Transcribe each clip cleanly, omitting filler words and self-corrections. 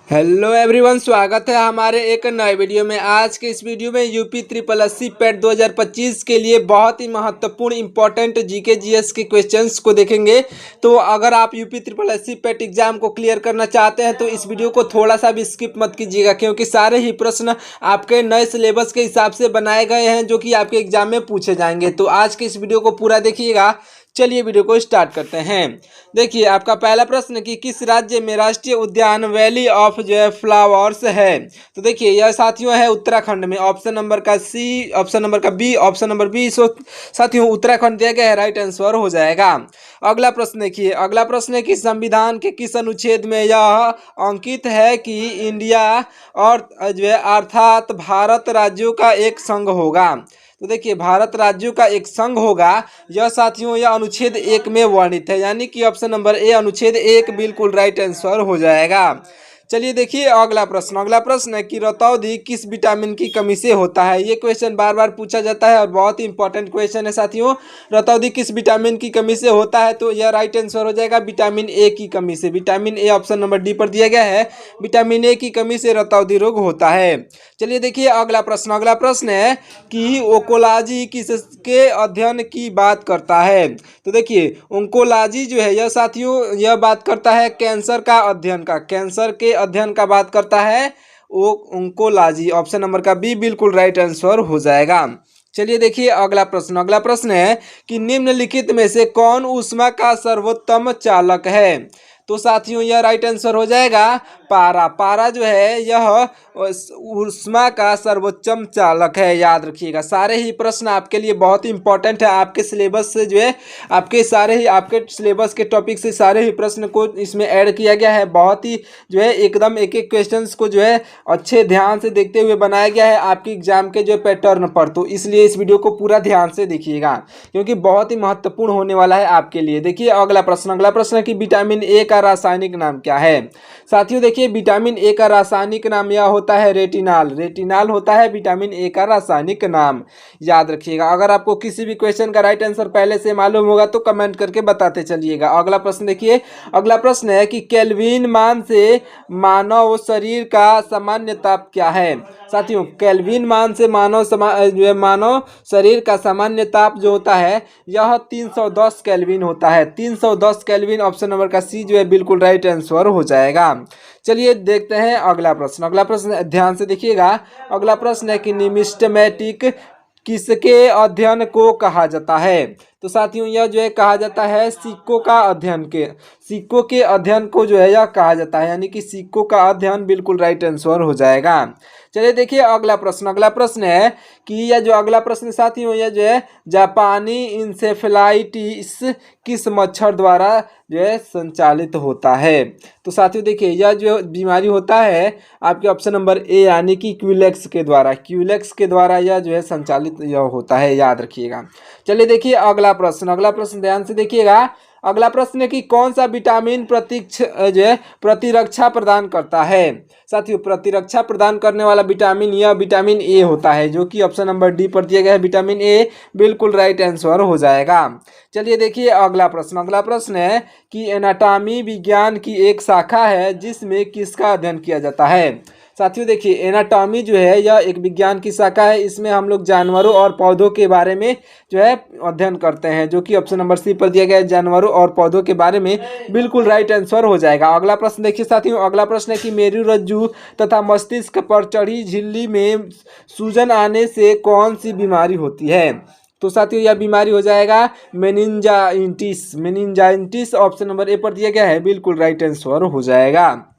Hello everyone, स्वागत है हमारे एक नए वीडियो में। आज के इस वीडियो में यूपी ट्रिपल एससी पेट 2025 के लिए बहुत ही महत्वपूर्ण इंपॉर्टेंट जीके जीएस के क्वेश्चंस को देखेंगे। तो अगर आप यूपी ट्रिपल एससी पेट एग्जाम को क्लियर करना चाहते हैं तो इस वीडियो को थोड़ा सा भी स्किप मत कीजिएगा, क्योंकि सारे ही प्रश्न आपके नए सिलेबस के हिसाब से बनाए गए हैं जो कि आपके एग्जाम में पूछे जाएंगे। तो आज के इस वीडियो को पूरा देखिएगा। चलिए वीडियो को स्टार्ट करते हैं। देखिए, आपका पहला प्रश्न कि किस राज्य में राष्ट्रीय उद्यान वैली ऑफ जो है फ्लावर्स है। तो देखिए, यह साथियों है उत्तराखंड में। ऑप्शन नंबर का सी, ऑप्शन नंबर का बी, ऑप्शन नंबर बी। सो साथियों उत्तराखंड दिया गया है, राइट आंसर हो जाएगा। अगला प्रश्न देखिए, अगला प्रश्न है कि संविधान के किस अनुच्छेद में यह अंकित है कि इंडिया और जो है अर्थात भारत राज्यों का एक संघ होगा। तो देखिए, भारत राज्यों का एक संघ होगा, यह साथियों यह अनुच्छेद 1 में वर्णित है, यानी कि ऑप्शन नंबर ए अनुच्छेद 1 बिल्कुल राइट आंसर हो जाएगा। चलिए देखिए अगला प्रश्न। अगला प्रश्न है कि रतौंधी किस विटामिन की कमी से होता है। ये क्वेश्चन बार बार पूछा जाता है और बहुत ही इंपॉर्टेंट क्वेश्चन है साथियों। रतौंधी किस विटामिन की कमी से होता है, तो यह राइट आंसर हो जाएगा विटामिन ए की कमी से। Vitamin A option number D पर दिया गया है। विटामिन ए की कमी से रतौंधी रोग होता है। चलिए देखिए अगला प्रश्न। अगला प्रश्न है कि ओंकोलॉजी किसके अध्ययन की बात करता है। तो देखिए, ओंकोलॉजी जो है यह साथियों यह बात करता है कैंसर का अध्ययन का, कैंसर के अध्ययन का बात करता है वो ओंकोलॉजी। ऑप्शन नंबर का बी बिल्कुल राइट आंसर हो जाएगा। चलिए देखिए अगला प्रश्न। अगला प्रश्न है कि निम्नलिखित में से कौन ऊष्मा का सर्वोत्तम चालक है। तो साथियों यह राइट आंसर हो जाएगा पारा। पारा जो है यह ऊष्मा का सर्वोच्चम चालक है, याद रखिएगा। सारे ही प्रश्न आपके लिए बहुत ही इंपॉर्टेंट है। आपके सिलेबस से जो है आपके सारे ही आपके सिलेबस के टॉपिक से सारे ही प्रश्न को इसमें ऐड किया गया है। बहुत ही जो है एकदम एक एक क्वेश्चंस को जो है अच्छे ध्यान से देखते हुए बनाया गया है आपके एग्जाम के जो पैटर्न पर। तो इसलिए इस वीडियो को पूरा ध्यान से देखिएगा, क्योंकि बहुत ही महत्वपूर्ण होने वाला है आपके लिए। देखिए अगला प्रश्न। अगला प्रश्न है कि विटामिन ए का रासायनिक नाम क्या है। साथियों देखिए, विटामिन ए का रासायनिक नाम यह होता है रेटिनाल। रेटिनाल होता है विटामिन ए का रासायनिक नाम, याद रखिएगा। अगर आपको किसी भी क्वेश्चन का राइट आंसर पहले से मालूम होगा तो कमेंट करके बताते चलिएगा। अगला प्रश्न देखिए। अगला प्रश्न है कि केल्विन मान से मानव शरीर का सामान्य ताप क्या है। साथियों, केल्विन मान से मानव शरीर का सामान्य ताप जो होता है यह 310 केल्विन होता है। 310 केल्विन ऑप्शन नंबर का सी जो है बिल्कुल राइट आंसर हो जाएगा। चलिए देखते हैं अगला प्रश्न। अगला प्रश्न ध्यान से देखिएगा। अगला प्रश्न है कि निमिस्टमैटिक किसके अध्ययन को कहा जाता है। तो साथियों यह जो है कहा जाता है सिक्कों का अध्ययन के, सिक्कों के अध्ययन को जो है यह कहा जाता है, यानी कि सिक्कों का अध्ययन बिल्कुल राइट आंसर हो जाएगा। चलिए देखिए अगला प्रश्न। अगला प्रश्न है कि यह जो अगला प्रश्न साथियों यह जो है जापानी इंसेफ्लाइटिस किस मच्छर द्वारा जो है संचालित होता है। तो साथियों देखिए, यह जो बीमारी होता है आपके ऑप्शन नंबर ए यानी कि क्यूलेक्स के द्वारा, क्यूलेक्स के द्वारा यह जो है संचालित यह होता है, याद रखिएगा। चलिए देखिए अगला प्रश्न। अगला प्रश्न ध्यान से देखिएगा। अगला प्रश्न है कि कौन सा विटामिन प्रतिरक्षा प्रदान करता है। साथियों, प्रतिरक्षा प्रदान करने वाला विटामिन यह विटामिन ए होता है, जो कि ऑप्शन नंबर डी पर दिया गया है विटामिन ए बिल्कुल राइट आंसर हो जाएगा। चलिए देखिए अगला प्रश्न। अगला प्रश्न है कि एनाटॉमी विज्ञान की एक शाखा है जिसमें किसका अध्ययन किया जाता है। साथियों देखिए, एनाटॉमी जो है यह एक विज्ञान की शाखा है। इसमें हम लोग जानवरों और पौधों के बारे में जो है अध्ययन करते हैं, जो कि ऑप्शन नंबर सी पर दिया गया है जानवरों और पौधों के बारे में बिल्कुल राइट आंसर हो जाएगा। अगला प्रश्न देखिए साथियों। अगला प्रश्न है कि मेरुरज्जु तथा मस्तिष्क पर चढ़ी झिल्ली में सूजन आने से कौन सी बीमारी होती है। तो साथियों यह बीमारी हो जाएगा मेनिंजाइटिस। मेनिंजाइटिस ऑप्शन नंबर ए पर दिया गया है, बिल्कुल राइट आंसर हो जाएगा।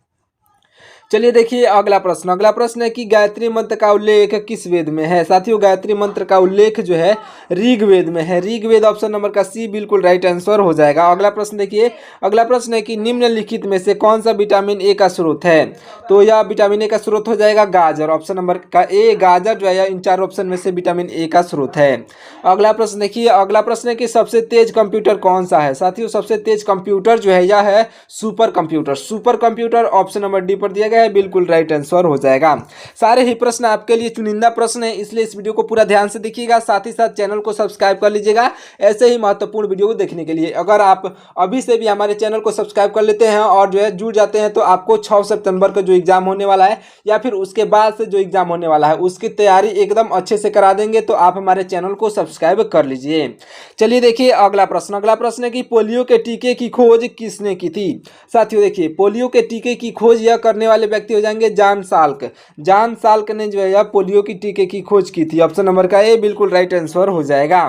चलिए देखिए अगला प्रश्न। अगला प्रश्न है कि गायत्री मंत्र का उल्लेख किस वेद में है। साथियों, गायत्री मंत्र का उल्लेख जो है ऋग्वेद में है। ऋग्वेद ऑप्शन नंबर का सी बिल्कुल राइट आंसर हो जाएगा। अगला प्रश्न देखिए। अगला प्रश्न है कि निम्नलिखित में से कौन सा विटामिन ए का स्रोत है। तो यह विटामिन ए का स्रोत हो जाएगा गाजर। ऑप्शन नंबर का ए गाजर जो है इन चार ऑप्शन में से विटामिन ए का स्रोत है। अगला प्रश्न देखिए। अगला प्रश्न है कि सबसे तेज कंप्यूटर कौन सा है। साथियों, सबसे तेज कंप्यूटर जो है यह है super computer. Super computer option number D पर दिया गया गया है, बिल्कुल राइट आंसर हो जाएगा। सारे ही प्रश्न आपके लिए चुनिंदा प्रश्न है, इसलिए इस वीडियो को पूरा ध्यान से देखिएगा, साथ ही साथ चैनल को सब्सक्राइब कर लीजिएगा ऐसे ही महत्वपूर्ण वीडियो को देखने के लिए। अगर आप अभी से भी हमारे चैनल को सब्सक्राइब कर लेते हैं और जो है जुड़ जाते हैं, तो आपको 6 सितंबर का जो एग्जाम होने वाला है या फिर उसके बाद से जो एग्जाम होने वाला है उसकी तैयारी एकदम अच्छे से करा देंगे। तो आप हमारे चैनल को सब्सक्राइब कर लीजिए। चलिए देखिए अगला प्रश्न है कि पोलियो के टीके की खोज किसने की थी। साथियों देखिए, पोलियो के टीके की खोज यह करने वाले व्यक्ति हो जाएंगे जॉन साल्क। जॉन साल्क ने जो है पोलियो की टीके की खोज की थी। ऑप्शन नंबर का ए बिल्कुल राइट आंसर हो जाएगा।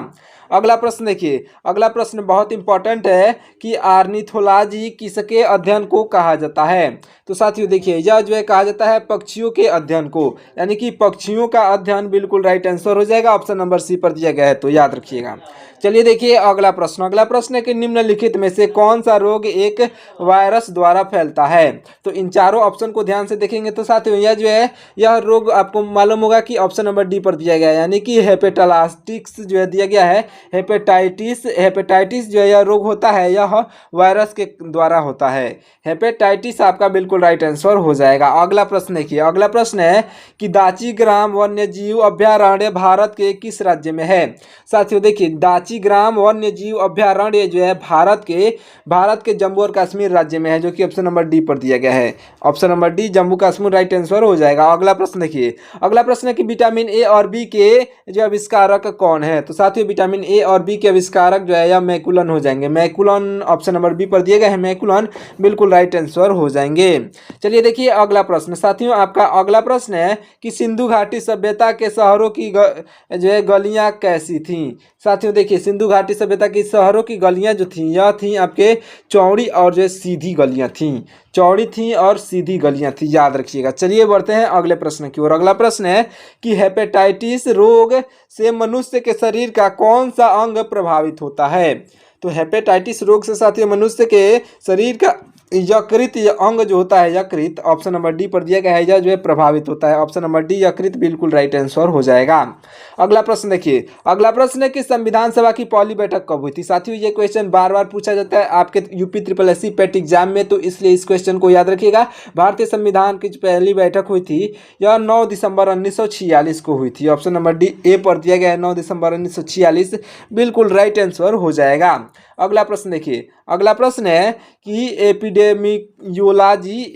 अगला प्रश्न देखिए, अगला प्रश्न बहुत इंपॉर्टेंट है कि ऑर्निथोलॉजी किसके अध्ययन को कहा जाता है। तो साथियों देखिए, यह जो है कहा जाता है पक्षियों के अध्ययन को, यानी कि पक्षियों का अध्ययन, बिल्कुल राइट आंसर हो जाएगा। ऑप्शन नंबर सी पर दिया गया है, तो याद रखिएगा। चलिए देखिए अगला प्रश्न है कि निम्नलिखित में से कौन सा रोग एक वायरस द्वारा फैलता है। तो इन चारों ऑप्शन को ध्यान से देखेंगे तो साथियों यह जो है यह रोग आपको मालूम होगा कि ऑप्शन नंबर डी पर दिया गया है, यानी कि हेपेटाइटिस जो है दिया गया है। हेपेटाइटिस जो है यह रोग होता है, यह वायरस के द्वारा होता है। हेपेटाइटिस आपका बिल्कुल राइट आंसर हो जाएगा। अगला प्रश्न देखिए, अगला प्रश्न है कि दाचीग्राम वन्यजीव अभयारण्य भारत के किस राज्य में है। साथियों देखिए, दाचीग्राम वन्यजीव अभयारण्य जो है भारत के जम्मू और कश्मीर राज्य में है, जो कि ऑप्शन नंबर डी पर दिया गया है। Option number D Jammu Kashmir right answer हो जाएगा। अगला प्रश्न देखिए, अगला प्रश्न है कि विटामिन ए और बी के जो आविष्कारक कौन है। तो साथियों विटामिन ए और बी के आविष्कारक जो है यह मैकुलन हो जाएंगे। मैकुलन ऑप्शन नंबर बी पर दिए गए हैं, मैकुलन बिल्कुल राइट आंसर हो जाएंगे। चलिए देखिए अगला प्रश्न, साथियों आपका अगला प्रश्न है कि सिंधु घाटी सभ्यता के शहरों की जो है गलियां कैसी थी। साथियों देखिए, सिंधु घाटी सभ्यता की शहरों की गलियां जो थी यह थी आपके चौड़ी और जो सीधी गलियां थी, चौड़ी थी और सीधी गलियां थी, याद रखिएगा। चलिए बढ़ते हैं अगले प्रश्न की ओर। अगला प्रश्न है कि हेपेटाइटिस रोग से मनुष्य के शरीर का कौन सा अंग प्रभावित होता है। तो हेपेटाइटिस रोग से साथियों मनुष्य के शरीर का यकृत अंग जो होता है, यकृत ऑप्शन नंबर डी पर दिया गया है, यह जो है प्रभावित होता है। ऑप्शन नंबर डी यकृत बिल्कुल राइट आंसर हो जाएगा। अगला प्रश्न देखिए, अगला प्रश्न है कि संविधान सभा की पहली बैठक कब हुई थी। साथियों ये क्वेश्चन बार बार पूछा जाता है आपके यूपी SSSC पेट एग्जाम में, तो इसलिए इस क्वेश्चन को याद रखिएगा। भारतीय संविधान की पहली बैठक हुई थी यह 9 दिसंबर 1946 को हुई थी। ऑप्शन नंबर डी ए पर दिया गया है 9 दिसंबर 1946 बिल्कुल राइट आंसर हो जाएगा। अगला प्रश्न देखिए, अगला प्रश्न है कि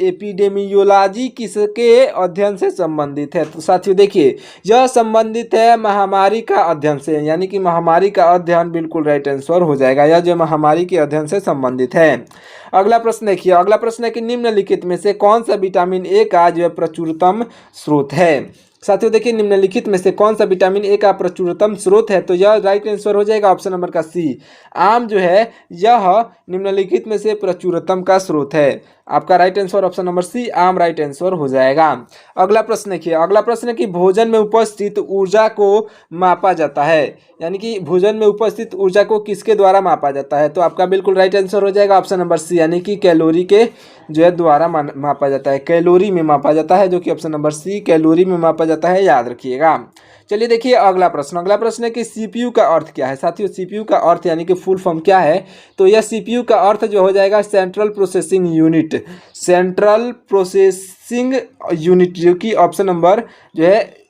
एपिडेमियोलॉजी किसके अध्ययन से संबंधित है। तो साथियों देखिए, यह संबंधित है महामारी का अध्ययन से, यानी कि महामारी का अध्ययन बिल्कुल राइट आंसर हो जाएगा। यह जो महामारी के अध्ययन से संबंधित है। अगला प्रश्न देखिए, अगला प्रश्न है कि निम्नलिखित में से कौन सा विटामिन ए का जो है प्रचुरतम स्रोत है। साथियों देखिए, निम्नलिखित में से कौन सा विटामिन ए का प्रचुरतम स्रोत है। तो यह राइट आंसर हो जाएगा ऑप्शन नंबर का सी, आम जो है यह निम्नलिखित में से प्रचुरतम का स्रोत है। आपका right answer option number C, आम राइट आंसर हो जाएगा। अगला प्रश्न देखिए, अगला प्रश्न है कि भोजन में उपस्थित ऊर्जा को मापा जाता है, यानी कि भोजन में उपस्थित ऊर्जा को किसके द्वारा मापा जाता है। तो आपका बिल्कुल राइट आंसर हो जाएगा ऑप्शन नंबर सी, यानी कि कैलोरी के जो है द्वारा मापा जाता है, कैलोरी में मापा जाता है, जो कि ऑप्शन नंबर सी कैलोरी में मापा जाता है, याद रखिएगा। चलिए देखिए अगला प्रश्न है कि सीपीयू का अर्थ क्या है। साथियों सीपीयू का अर्थ यानी कि फुल फॉर्म क्या है। तो यह सीपीयू का अर्थ जो हो जाएगा central processing unit, central processing unit, जो कि ऑप्शन नंबर जो है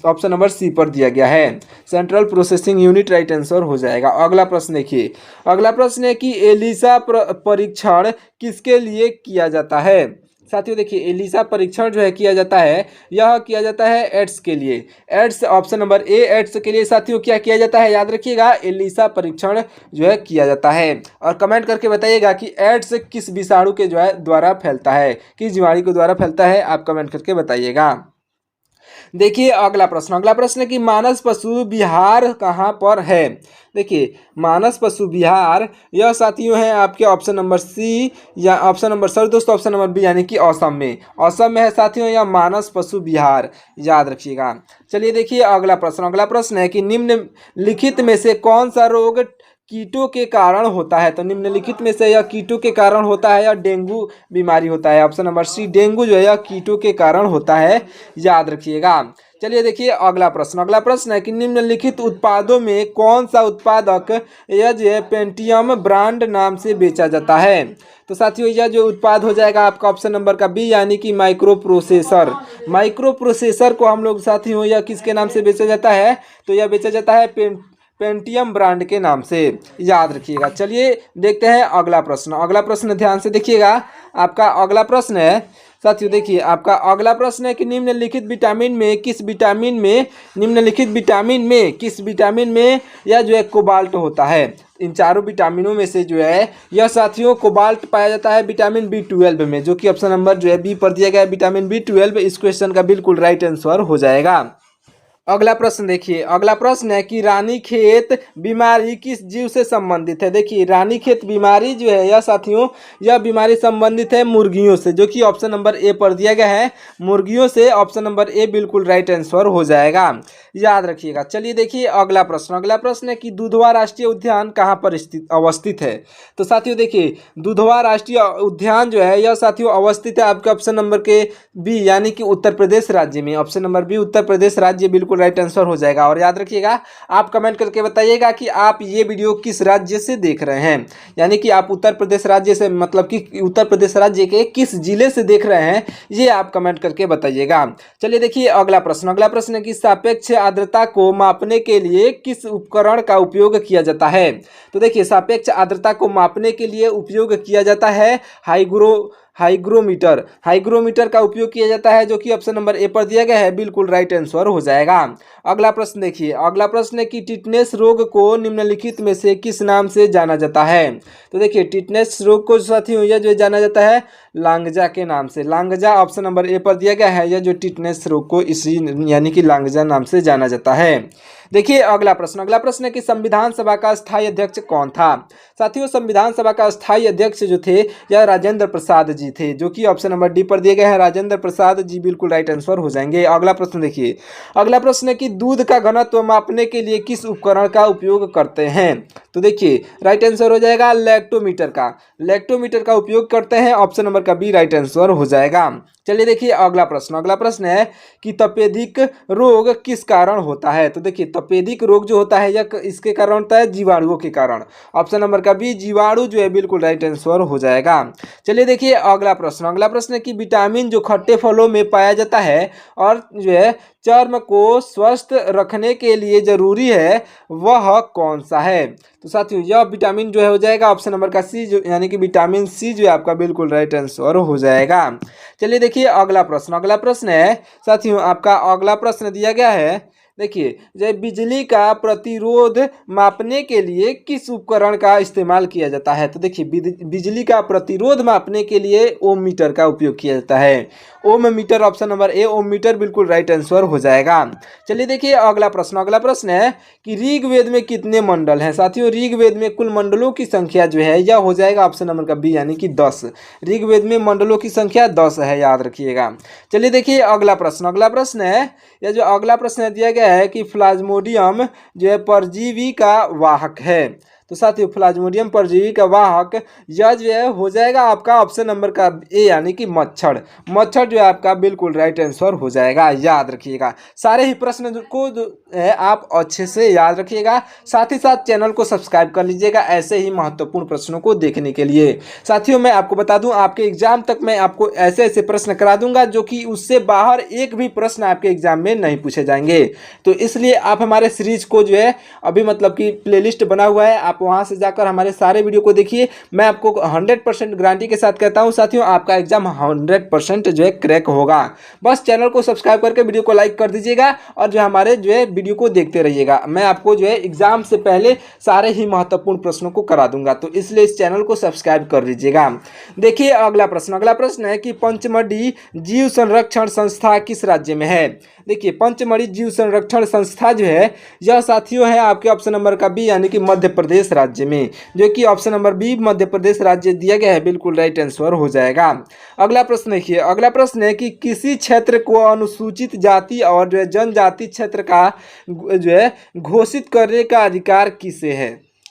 ऑप्शन नंबर सी पर दिया गया है, central processing unit right answer हो जाएगा। अगला प्रश्न देखिए, अगला प्रश्न है कि एलिसा परीक्षण किसके लिए किया जाता है। साथियों देखिए, एलिसा परीक्षण जो है किया जाता है, यह किया जाता है एड्स के लिए, AIDS option number A AIDS के लिए साथियों क्या किया जाता है, याद रखिएगा एलिसा परीक्षण जो है किया जाता है। और कमेंट करके बताइएगा कि एड्स किस विषाणु के जो है द्वारा फैलता है, किस बीमारी के द्वारा फैलता है, आप कमेंट करके बताइएगा। देखिए अगला प्रश्न है कि मानस पशु विहार कहाँ पर है। देखिए मानस पशु विहार यह साथियों है आपके ऑप्शन नंबर सी या ऑप्शन नंबर बी, यानी कि असम में, असम में है साथियों यह मानस पशु विहार, याद रखिएगा। चलिए देखिए अगला प्रश्न है कि निम्नलिखित में से कौन सा रोग कीटों के कारण होता है। तो निम्नलिखित में से यह कीटों के कारण होता है या डेंगू बीमारी होता है। ऑप्शन नंबर सी डेंगू जो है यह कीटों के कारण होता है, याद रखिएगा। चलिए देखिए अगला प्रश्न है कि निम्नलिखित उत्पादों में कौन सा उत्पादक यह जो है पेंटियम ब्रांड नाम से बेचा जाता है। तो साथियों यह जो उत्पाद हो जाएगा आपका ऑप्शन नंबर का बी यानी कि माइक्रो प्रोसेसर। माइक्रो प्रोसेसर को हम लोग साथियों यह किसके नाम से बेचा जाता है, तो यह बेचा जाता है पेंटियम ब्रांड के नाम से, याद रखिएगा। चलिए देखते हैं अगला प्रश्न ध्यान से देखिएगा। आपका अगला प्रश्न है साथियों, देखिए आपका अगला प्रश्न है कि निम्नलिखित विटामिन में किस विटामिन में यह जो है कोबाल्ट होता है। इन चारों विटामिनों में से जो है यह साथियों कोबाल्ट पाया जाता है विटामिन B12 में, जो कि ऑप्शन नंबर जो है बी पर दिया गया है विटामिन B12 इस क्वेश्चन का बिल्कुल राइट आंसर हो जाएगा। अगला प्रश्न देखिए, अगला प्रश्न है कि रानीखेत बीमारी किस जीव से संबंधित है। देखिए रानीखेत बीमारी जो है यह साथियों यह बीमारी संबंधित है मुर्गियों से, जो कि ऑप्शन नंबर ए पर दिया गया है मुर्गियों से। ऑप्शन नंबर ए बिल्कुल राइट आंसर हो जाएगा, याद रखिएगा। चलिए देखिए अगला प्रश्न है कि दुधवा राष्ट्रीय उद्यान कहाँ पर अवस्थित है। तो साथियों देखिए दुधवा राष्ट्रीय उद्यान जो है यह साथियों अवस्थित है आपके ऑप्शन नंबर के बी यानी कि उत्तर प्रदेश राज्य में। Option number B Uttar Pradesh राज्य बिल्कुल राइट आंसर हो जाएगा। और याद रखिएगा आप कमेंट करके बताइएगा कि आप ये वीडियो किस राज्य से देख रहे हैं, यानी कि आप उत्तर प्रदेश राज्य से मतलब कि उत्तर प्रदेश राज्य के किस जिले से देख रहे हैं, ये आप कमेंट करके बताइएगा। चलिए देखिए अगला प्रश्न है कि सापेक्ष आर्द्रता को मापने के लिए किस उपकरण का उपयोग किया जाता है। तो देखिए सापेक्ष आर्द्रता को मापने के लिए उपयोग किया जाता है हाइग्रोमीटर का उपयोग किया जाता है, जो कि ऑप्शन नंबर ए पर दिया गया है बिल्कुल राइट आंसर हो जाएगा। अगला प्रश्न देखिए, अगला प्रश्न है कि टिटनेस रोग को निम्नलिखित में से किस नाम से जाना जाता है। तो देखिए टिटनेस रोग को साथियों यह जो जाना जाता है लांगजा के नाम से। लांगजा ऑप्शन नंबर ए पर दिया गया है, यह जो टिटनेस रोग को इसी यानी कि लांगजा नाम से जाना जाता है। देखिए अगला प्रश्न है कि संविधान सभा का स्थायी अध्यक्ष कौन था। साथियों संविधान सभा का स्थायी अध्यक्ष जो थे यह राजेंद्र प्रसाद जी थे, जो कि ऑप्शन नंबर डी पर दिए गए हैं राजेंद्र प्रसाद जी बिल्कुल राइट आंसर हो जाएंगे। अगला प्रश्न देखिए, अगला प्रश्न है कि दूध का घनत्व मापने के लिए किस उपकरण का उपयोग करते हैं। तो देखिए राइट आंसर हो जाएगा लैक्टोमीटर का उपयोग करते हैं। ऑप्शन नंबर का बी राइट आंसर हो जाएगा। चलिए देखिए अगला प्रश्न है कि तपेदिक रोग किस कारण होता है। तो देखिए तपेदिक रोग जो होता है यह इसके कारण होता है जीवाणुओं के कारण। ऑप्शन नंबर का बी जीवाणु जो है बिल्कुल राइट आंसर हो जाएगा। चलिए देखिए अगला प्रश्न है कि विटामिन जो खट्टे फलों में पाया जाता है और जो है चर्म को स्वस्थ रखने के लिए जरूरी है वह कौन सा है। तो साथियों यह विटामिन जो है हो जाएगा ऑप्शन नंबर का सी, जो यानी कि विटामिन सी जो है आपका बिल्कुल राइट आंसर हो जाएगा। चलिए देखिए अगला प्रश्न है साथियों, आपका अगला प्रश्न दिया गया है। देखिए जब बिजली का प्रतिरोध मापने के लिए किस उपकरण का इस्तेमाल किया जाता है। तो देखिए बिजली का प्रतिरोध मापने के लिए ओम मीटर का उपयोग किया जाता है। Ohm meter option number A ohm meter बिल्कुल राइट आंसर हो जाएगा। चलिए देखिए अगला प्रश्न है कि ऋग्वेद में कितने मंडल हैं। साथियों ऋग्वेद में कुल मंडलों की संख्या जो है यह हो जाएगा ऑप्शन नंबर का बी यानी कि 10। ऋग्वेद में मंडलों की संख्या 10 है, याद रखिएगा। चलिए देखिए अगला प्रश्न है, यह जो अगला प्रश्न दिया गया है कि प्लाज्मोडियम जो है परजीवी का वाहक है। तो साथियों प्लाज्मोडियम परजीवी का वाहक यह जो है हो जाएगा आपका ऑप्शन नंबर का ए यानी कि मच्छर जो है आपका बिल्कुल राइट आंसर हो जाएगा, याद रखिएगा। सारे ही प्रश्न को जो है आप अच्छे से याद रखिएगा, साथ ही साथ चैनल को सब्सक्राइब कर लीजिएगा ऐसे ही महत्वपूर्ण प्रश्नों को देखने के लिए। साथियों मैं आपको बता दूं आपके एग्जाम तक मैं आपको ऐसे ऐसे प्रश्न करा दूंगा जो कि उससे बाहर एक भी प्रश्न आपके एग्जाम में नहीं पूछे जाएंगे। तो इसलिए आप हमारे सीरीज को जो है अभी मतलब कि प्लेलिस्ट बना हुआ है, आप वहां से जाकर हमारे सारे वीडियो को देखिए। मैं आपको 100% गारंटी के साथ कहता हूं साथियों आपका एग्जाम 100% जो है क्रैक होगा। बस चैनल को सब्सक्राइब करके वीडियो को लाइक कर दीजिएगा और जो हमारे जो है वीडियो को देखते रहिएगा। मैं आपको जो है एग्जाम से पहले सारे ही महत्वपूर्ण प्रश्नों को करा दूंगा, तो इसलिए इस चैनल को सब्सक्राइब कर लीजिएगा। देखिए अगला प्रश्न है कि पंचमढ़ी जीव संरक्षण संस्था किस राज्य में है। देखिए पंचमढ़ी जीव संरक्षण संस्था जो है यह साथियों है आपके ऑप्शन नंबर का बी यानी कि मध्य प्रदेश राज्य में, जो कि option number B Madhya Pradesh राज्य दिया गया है, बिल्कुल राइट आंसर हो जाएगा। अगला प्रश्न देखिए, अगला प्रश्न है कि किसी क्षेत्र को अनुसूचित जाति और जो है जनजाति क्षेत्र का जो है घोषित करने का अधिकार किसे है।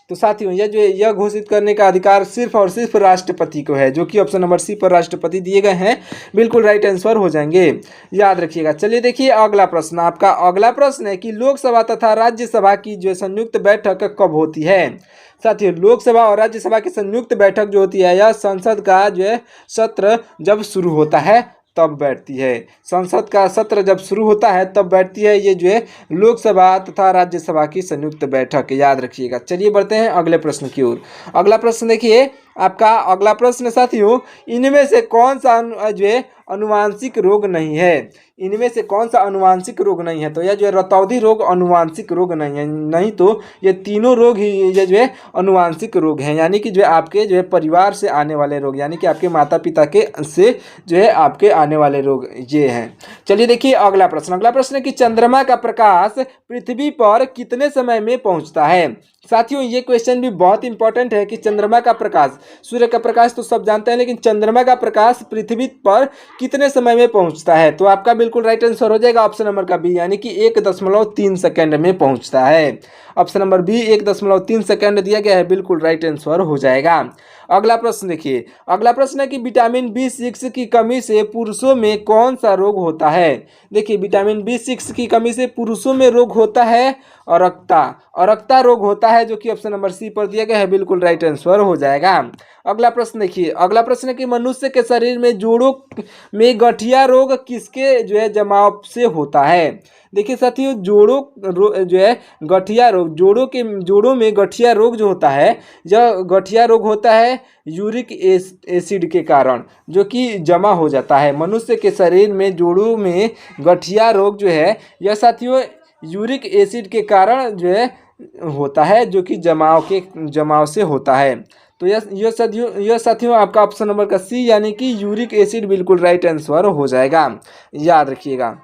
तो साथियों यह जो है यह घोषित करने का अधिकार सिर्फ और सिर्फ राष्ट्रपति को है, जो कि ऑप्शन नंबर सी पर राष्ट्रपति दिए गए हैं, बिल्कुल राइट आंसर हो जाएंगे, याद रखिएगा। चलिए देखिए अगला प्रश्न, आपका अगला प्रश्न है कि लोकसभा तथा राज्यसभा की जो संयुक्त बैठक कब होती है। साथियों लोकसभा और राज्यसभा की संयुक्त बैठक जो होती है यह संसद का जो है सत्र जब शुरू होता है तब बैठती है। संसद का सत्र जब शुरू होता है तब बैठती है ये जो है लोकसभा तथा राज्यसभा की संयुक्त बैठक, याद रखिएगा। चलिए बढ़ते हैं अगले प्रश्न की ओर। अगला प्रश्न देखिए, आपका अगला प्रश्न साथियों, इनमें से कौन सा जो है अनुवांशिक रोग नहीं है। इनमें से कौन सा अनुवांशिक रोग नहीं है, तो यह जो है रतौंधी रोग अनुवांशिक रोग नहीं है, नहीं तो ये तीनों रोग ही ये जो है अनुवांशिक रोग हैं, यानी कि जो है आपके जो है परिवार से आने वाले रोग, यानी कि आपके माता पिता के से जो है आपके आने वाले रोग ये हैं। चलिए देखिए अगला प्रश्न। अगला प्रश्न है कि चंद्रमा का प्रकाश पृथ्वी पर कितने समय में पहुंचता है। साथियों ये क्वेश्चन भी बहुत इंपॉर्टेंट है कि चंद्रमा का प्रकाश, सूर्य का प्रकाश तो सब जानते हैं, लेकिन चंद्रमा का प्रकाश पृथ्वी पर कितने समय में पहुंचता है। तो आपका बिल्कुल राइट आंसर हो जाएगा ऑप्शन नंबर का बी, यानी कि 1.3 सेकंड में पहुंचता है। ऑप्शन नंबर बी 1.3 सेकंड दिया गया है, बिल्कुल राइट आंसर हो जाएगा। अगला प्रश्न देखिए, अगला प्रश्न है कि विटामिन B6 की कमी से पुरुषों में कौन सा रोग होता है। देखिए विटामिन B6 की कमी से पुरुषों में रोग होता है अरक्ता रोग होता है, जो कि ऑप्शन नंबर सी पर दिया गया है, बिल्कुल राइट आंसर हो जाएगा। अगला प्रश्न देखिए, अगला प्रश्न है कि मनुष्य के शरीर में जोड़ों में गठिया रोग किसके जो है जमाव से होता है। देखिए साथियों जो है गठिया रोग, जोड़ों में गठिया रोग जो होता है, यह गठिया रोग होता है यूरिक एसिड के कारण, जो कि जमा हो जाता है। मनुष्य के शरीर में जोड़ों में गठिया रोग जो है यह साथियों यूरिक एसिड के कारण जो है होता है, जो कि जमाव से होता है। तो यह साथियों आपका ऑप्शन नंबर का सी, यानी कि यूरिक एसिड, बिल्कुल राइट आंसर हो जाएगा, याद रखिएगा।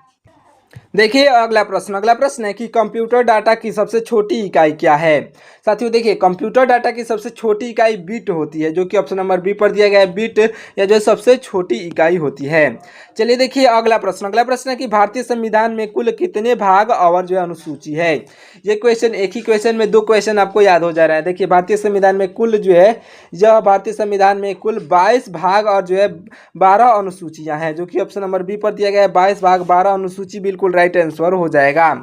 देखिए अगला प्रश्न है कि कंप्यूटर डाटा की सबसे छोटी इकाई क्या है। साथियों देखिए कंप्यूटर डाटा की सबसे छोटी इकाई बिट होती है, जो कि ऑप्शन नंबर बी पर दिया गया है, बिट या जो सबसे छोटी इकाई होती है। चलिए देखिए अगला प्रश्न है कि भारतीय संविधान में कुल कितने भाग और जो है अनुसूची है। ये क्वेश्चन एक ही क्वेश्चन में दो क्वेश्चन आपको याद हो जा रहा है। देखिए भारतीय संविधान में कुल जो है भारतीय संविधान में कुल 22 भाग और जो है 12 अनुसूचियां हैं, जो कि ऑप्शन नंबर बी पर दिया गया है, 22 भाग 12 अनुसूची, बिल्कुल राइट आंसर हो जाएगा।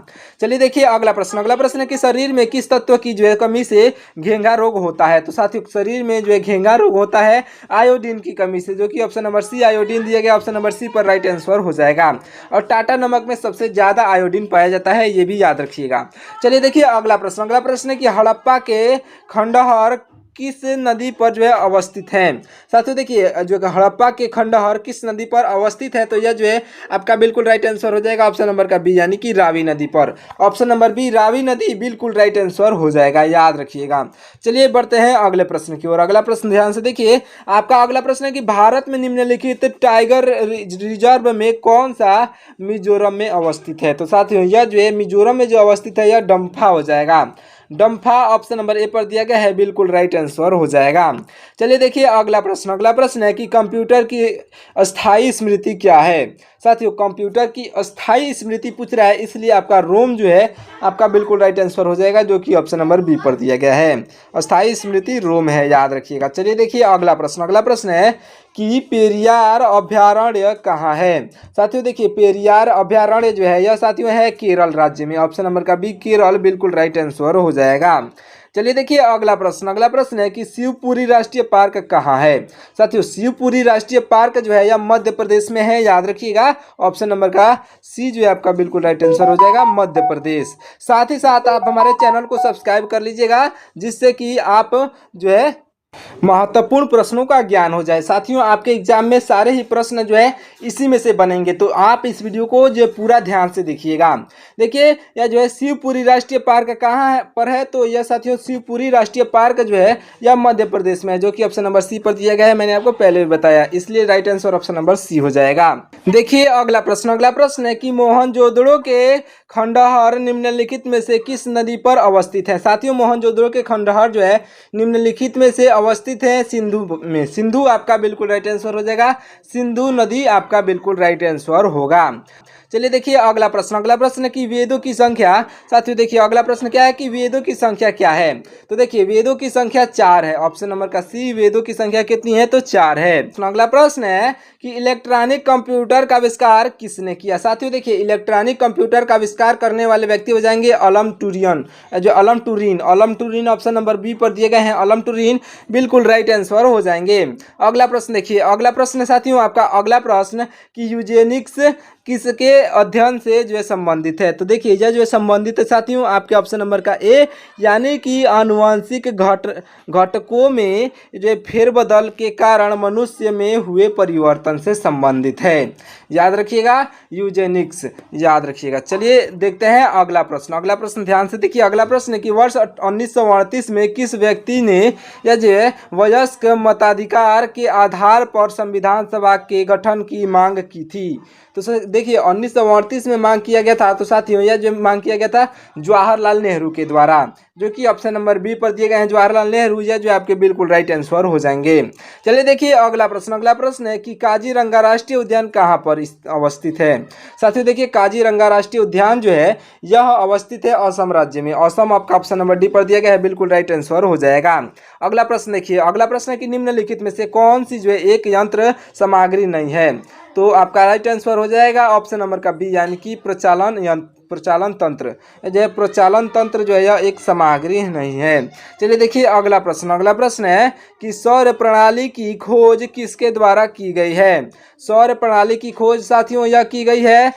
चलिए देखिए अगला प्रश्न है कि शरीर में किस तत्व की जो है कमी से घेंघा रोग होता है। तो साथियों शरीर में जो है घेंघा रोग होता है आयोडीन की कमी से, जो कि ऑप्शन नंबर सी आयोडीन दिया गया, ऑप्शन नंबर सी पर राइट आंसर हो जाएगा। और टाटा नमक में सबसे ज्यादा आयोडीन पाया जाता है, ये भी याद रखिएगा। चलिए देखिए अगला प्रश्न है कि हड़प्पा के खंडहर किस नदी पर जो है अवस्थित है। साथियों देखिए जो हड़प्पा के खंडहर किस नदी पर अवस्थित है, तो यह जो है आपका बिल्कुल राइट आंसर हो जाएगा ऑप्शन नंबर का बी, यानी कि रावी नदी पर। ऑप्शन नंबर बी रावी नदी, बिल्कुल राइट आंसर हो जाएगा, याद रखिएगा। चलिए बढ़ते हैं अगले प्रश्न की ओर। अगला प्रश्न ध्यान से देखिए, आपका अगला प्रश्न है कि भारत में निम्नलिखित टाइगर रिजर्व में कौन सा मिजोरम में अवस्थित है। तो साथियों यह जो है मिजोरम में जो अवस्थित है यह डम्फा हो जाएगा। डम्फा ऑप्शन नंबर ए पर दिया गया है, बिल्कुल राइट आंसर हो जाएगा। चलिए देखिए अगला प्रश्न है कि कंप्यूटर की अस्थायी स्मृति क्या है। साथियों कंप्यूटर की अस्थायी स्मृति पूछ रहा है, इसलिए आपका रोम जो है आपका बिल्कुल राइट आंसर हो जाएगा, जो कि ऑप्शन नंबर बी पर दिया गया है। अस्थायी स्मृति रोम है, याद रखिएगा। चलिए देखिए अगला प्रश्न है कि पेरियार अभ्यारण्य कहाँ है। साथियों देखिए पेरियार अभ्यारण्य जो है यह साथियों है केरल राज्य में, ऑप्शन नंबर का बी केरल, बिल्कुल राइट आंसर हो जाएगा। चलिए देखिए अगला प्रश्न है कि शिवपुरी राष्ट्रीय पार्क कहाँ है। साथियों शिवपुरी राष्ट्रीय पार्क जो है यह मध्य प्रदेश में है, याद रखिएगा। ऑप्शन नंबर का सी जो है आपका बिल्कुल राइट आंसर हो जाएगा, मध्य प्रदेश। साथ ही साथ आप हमारे चैनल को सब्सक्राइब कर लीजिएगा, जिससे कि आप जो है महत्वपूर्ण प्रश्नों का ज्ञान हो जाए। साथियों आपके एग्जाम में सारे ही प्रश्न जो है इसी में से बनेंगे, तो आप इस वीडियो को जो पूरा ध्यान से देखिएगा। देखिए यह जो है शिवपुरी राष्ट्रीय पार्क कहाँ पर है, तो यह साथियों शिवपुरी राष्ट्रीय पार्क जो है यह मध्य प्रदेश में है, जो कि ऑप्शन नंबर सी पर दिया गया है। मैंने आपको पहले भी बताया, इसलिए right answer option number C हो जाएगा। देखिए अगला प्रश्न है कि मोहनजोदड़ो के खंडहर निम्नलिखित में से किस नदी पर अवस्थित है। साथियों मोहनजोदड़ो के खंडहर जो है निम्नलिखित में से अवस्थित है सिंधु में। सिंधु आपका बिल्कुल राइट आंसर हो जाएगा, सिंधु नदी आपका बिल्कुल राइट आंसर होगा। चलिए देखिए अगला प्रश्न। अगला प्रश्न कि वेदों की संख्या, साथियों देखिए अगला प्रश्न क्या है कि वेदों की संख्या क्या है। तो देखिए वेदों की संख्या 4 है, ऑप्शन नंबर का सी, वेदों की संख्या कितनी है तो 4 है। अगला प्रश्न है कि इलेक्ट्रॉनिक कंप्यूटर का आविष्कार किसने किया। साथियों देखिए इलेक्ट्रॉनिक कंप्यूटर का आविष्कार करने वाले व्यक्ति हो जाएंगे अलम टूरियन, जो अलम टूरिन ऑप्शन नंबर बी पर दिए गए हैं, अलम टूरिन बिल्कुल राइट आंसर हो जाएंगे। अगला प्रश्न देखिए, अगला प्रश्न साथियों आपका अगला प्रश्न कि यूजेनिक्स किसके अध्ययन से जो है संबंधित है। तो देखिए यह जो है संबंधित है साथियों आपके ऑप्शन नंबर का ए, यानी कि आनुवंशिक घटकों में जो फेरबदल के कारण मनुष्य में हुए परिवर्तन से संबंधित है। याद रखिएगा यूजेनिक्स, याद रखिएगा। चलिए देखते हैं अगला प्रश्न। अगला प्रश्न ध्यान से देखिए, अगला प्रश्न कि वर्ष 1938 में किस व्यक्ति ने यह जो है वयस्क मताधिकार के आधार पर संविधान सभा के गठन की मांग की थी। तो देखिए 1938 में मांग किया गया था। तो साथियों यह जो मांग किया गया था जवाहरलाल नेहरू के द्वारा, जो कि ऑप्शन नंबर बी पर दिए गए हैं जवाहरलाल नेहरू, यह जो आपके बिल्कुल राइट आंसर हो जाएंगे। चलिए देखिए अगला प्रश्न। अगला प्रश्न है कि काजीरंगा राष्ट्रीय उद्यान कहाँ पर अवस्थित है। साथियों देखिए काजीरंगा राष्ट्रीय उद्यान जो है यह अवस्थित है असम राज्य में। असम आपका ऑप्शन नंबर डी पर दिया गया है, बिल्कुल राइट आंसर हो जाएगा। अगला प्रश्न देखिए, अगला प्रश्न है कि निम्नलिखित में से कौन सी जो है एक यंत्र सामग्री नहीं है। तो आपका राइट आंसर हो जाएगा ऑप्शन नंबर का बी, यानी कि प्रचालन तंत्र। जो है प्रचालन तंत्र जो है यह एक सामग्री नहीं है। चलिए देखिए अगला प्रश्न। अगला प्रश्न है कि सौर प्रणाली की खोज किसके द्वारा की गई है। सौर प्रणाली की खोज साथियों यह की गई है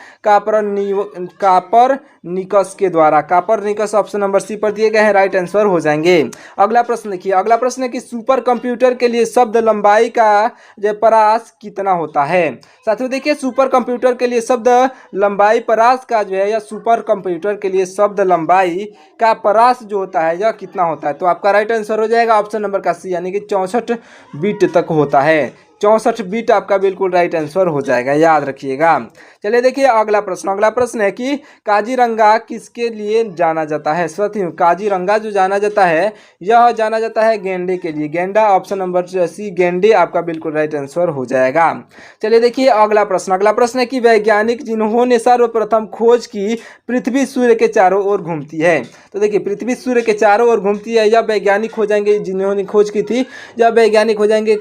कापरनिकस के द्वारा। कापरनिकस ऑप्शन नंबर सी पर दिए गए हैं, राइट आंसर हो जाएंगे। अगला प्रश्न देखिए, अगला प्रश्न है कि सुपर कंप्यूटर के लिए शब्द लंबाई का जो परास कितना होता है। साथियों देखिए सुपर कंप्यूटर के लिए शब्द लंबाई परास का जो है या सुपर कंप्यूटर के लिए शब्द लंबाई का परास जो होता है यह कितना होता है। तो आपका राइट आंसर हो जाएगा ऑप्शन नंबर का सी, यानी कि 64 बीट तक होता है। 64 बीट आपका बिल्कुल राइट आंसर हो जाएगा, याद रखिएगा। चलिए देखिए अगला प्रश्न। अगला प्रश्न है कि काजीरंगा किसके लिए जाना जाता है। साथियों काजीरंगा जो जाना जाता है यह जाना जाता है गेंडे के लिए। गेंडा ऑप्शन नंबर सी, गेंडे आपका बिल्कुल राइट आंसर हो जाएगा। चलिए देखिए अगला प्रश्न। अगला प्रश्न है कि वैज्ञानिक जिन्होंने सर्वप्रथम खोज की पृथ्वी सूर्य के चारों ओर घूमती है। तो देखिए पृथ्वी सूर्य के चारों ओर घूमती है, यह वैज्ञानिक हो जाएंगे जिन्होंने खोज की थी, यह वैज्ञानिक हो जाएंगे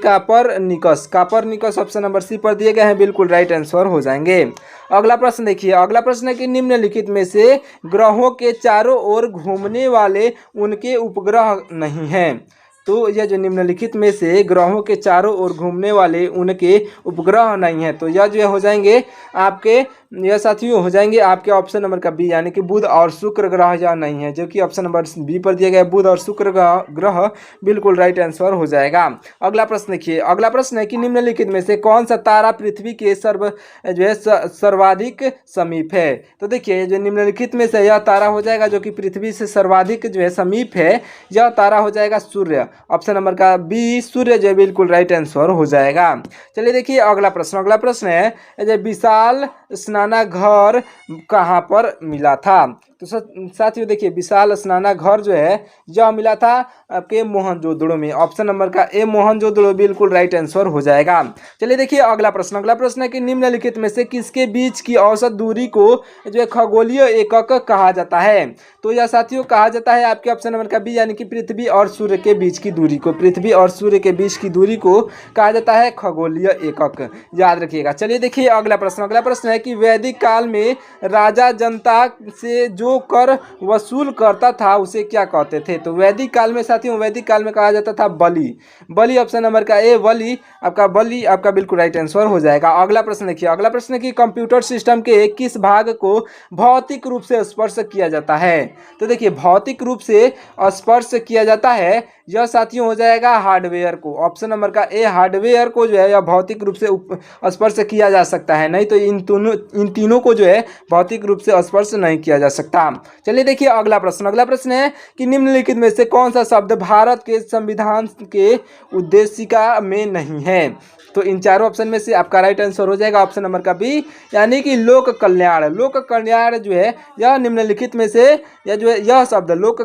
कापरनिकस ऑप्शन नंबर सी पर दिए गए हैं, बिल्कुल राइट आंसर हो जाएंगे। अगला प्रश्न देखिए, अगला प्रश्न है कि निम्नलिखित में से ग्रहों के चारों ओर घूमने वाले उनके उपग्रह नहीं हैं। तो यह जो निम्नलिखित में से ग्रहों के चारों ओर घूमने वाले उनके उपग्रह नहीं है, तो यह जो हो जाएंगे आपके, यह साथियों हो जाएंगे आपके ऑप्शन नंबर का बी, यानी कि बुध और शुक्र ग्रह यह नहीं है, जो कि ऑप्शन नंबर बी पर दिया गया बुध और शुक्र ग्रह बिल्कुल राइट आंसर हो जाएगा। अगला प्रश्न देखिए, अगला प्रश्न है कि निम्नलिखित में से कौन सा तारा पृथ्वी के सर्वाधिक समीप है। तो देखिए जो निम्नलिखित में से यह तारा हो जाएगा जो कि पृथ्वी से सर्वाधिक जो है समीप है, यह तारा हो जाएगा सूर्य। ऑप्शन नंबर का बी सूर्य जो बिल्कुल राइट आंसर हो जाएगा। चलिए देखिए अगला प्रश्न। अगला प्रश्न है विशाल स्नानागार कहाँ पर मिला था। तो साथियों देखिए विशाल स्नानागार जो है यह मिला था आपके मोहनजोदड़ो में। ऑप्शन नंबर का ए मोहनजोदड़ो बिल्कुल राइट आंसर हो जाएगा। चलिए देखिए अगला प्रश्न। अगला प्रश्न है कि निम्नलिखित में से किसके बीच की औसत दूरी को जो है खगोलीय एकक कहा जाता है। तो यह साथियों कहा जाता है आपके ऑप्शन नंबर का बी, यानी कि पृथ्वी और सूर्य के बीच की दूरी को, पृथ्वी और सूर्य के बीच की दूरी को कहा जाता है खगोलीय एकक, याद रखिएगा। चलिए देखिए अगला प्रश्न। अगला प्रश्न है कि वैदिक काल में राजा जनता से जो कर वसूल करता था उसे क्या कहते थे। तो वैदिक काल में साथियों, वैदिक काल में कहा जाता था बलि ऑप्शन नंबर का ए बलि आपका बिल्कुल राइट आंसर हो जाएगा। अगला प्रश्न देखिए। अगला प्रश्न है कि कंप्यूटर सिस्टम के किस भाग को भौतिक रूप से स्पर्श किया जाता है। तो देखिए भौतिक रूप से स्पर्श किया जाता है यह साथियों हो जाएगा हार्डवेयर को। ऑप्शन नंबर का ए हार्डवेयर को जो है यह भौतिक रूप से स्पर्श किया जा सकता है, नहीं तो इन तीनों को जो है भौतिक रूप से स्पर्श नहीं किया जा सकता। चलिए देखिए अगला प्रश्न। अगला प्रश्न है कि निम्नलिखित में से कौन सा शब्द भारत के संविधान के उद्देशिका में नहीं है। तो इन चारों ऑप्शन में से आपका राइट आंसर हो जाएगा ऑप्शन नंबर का बी, यानी कि लोक कल्याण। लोक कल्याण जो है यह निम्नलिखित में से यह जो है यह शब्द लोक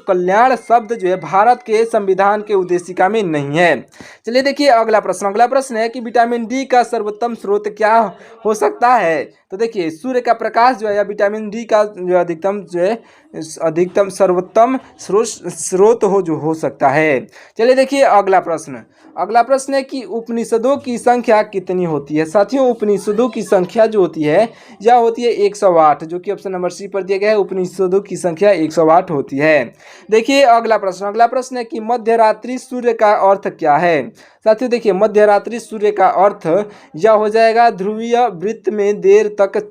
कल्याण शब्द जो है भारत के संविधान के उद्देशिका में नहीं है। चलिए देखिए अगला प्रश्न है कि विटामिन डी का सर्वोत्तम स्रोत क्या हो सकता है। तो देखिए सूर्य का प्रकाश जो है या विटामिन डी का जो अधिकतम सर्वोत्तम स्रोत हो सकता है। चलिए देखिए अगला प्रश्न है कि उपनिषदों की संख्या कितनी होती है। साथियों उपनिषदों की संख्या जो होती है यह होती है 108, जो कि ऑप्शन नंबर सी पर दिया गया है। उपनिषदों की संख्या 108 होती है। देखिए अगला प्रश्न है कि मध्यरात्रि सूर्य का अर्थ क्या है। साथियों देखिए मध्यरात्रि सूर्य का अर्थ यह हो जाएगा ध्रुवीय वृत्त में देर तक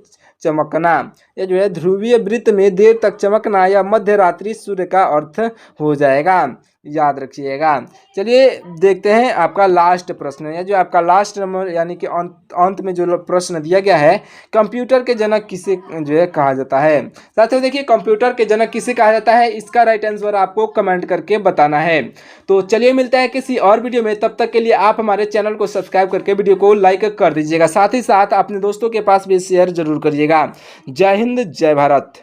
चमकना। यह जो है ध्रुवीय वृत्त में देर तक चमकना या मध्यरात्रि सूर्य का अर्थ हो जाएगा, याद रखिएगा। चलिए देखते हैं आपका लास्ट प्रश्न है, जो आपका लास्ट नंबर यानी कि अंत में जो प्रश्न दिया गया है, कंप्यूटर के जनक किसे जो है कहा जाता है। साथियों देखिए कंप्यूटर के जनक किसे कहा जाता है, इसका राइट आंसर आपको कमेंट करके बताना है। तो चलिए मिलता है किसी और वीडियो में, तब तक के लिए आप हमारे चैनल को सब्सक्राइब करके वीडियो को लाइक कर दीजिएगा, साथ ही साथ अपने दोस्तों के पास भी शेयर जरूर करिएगा। जय हिंद जय भारत।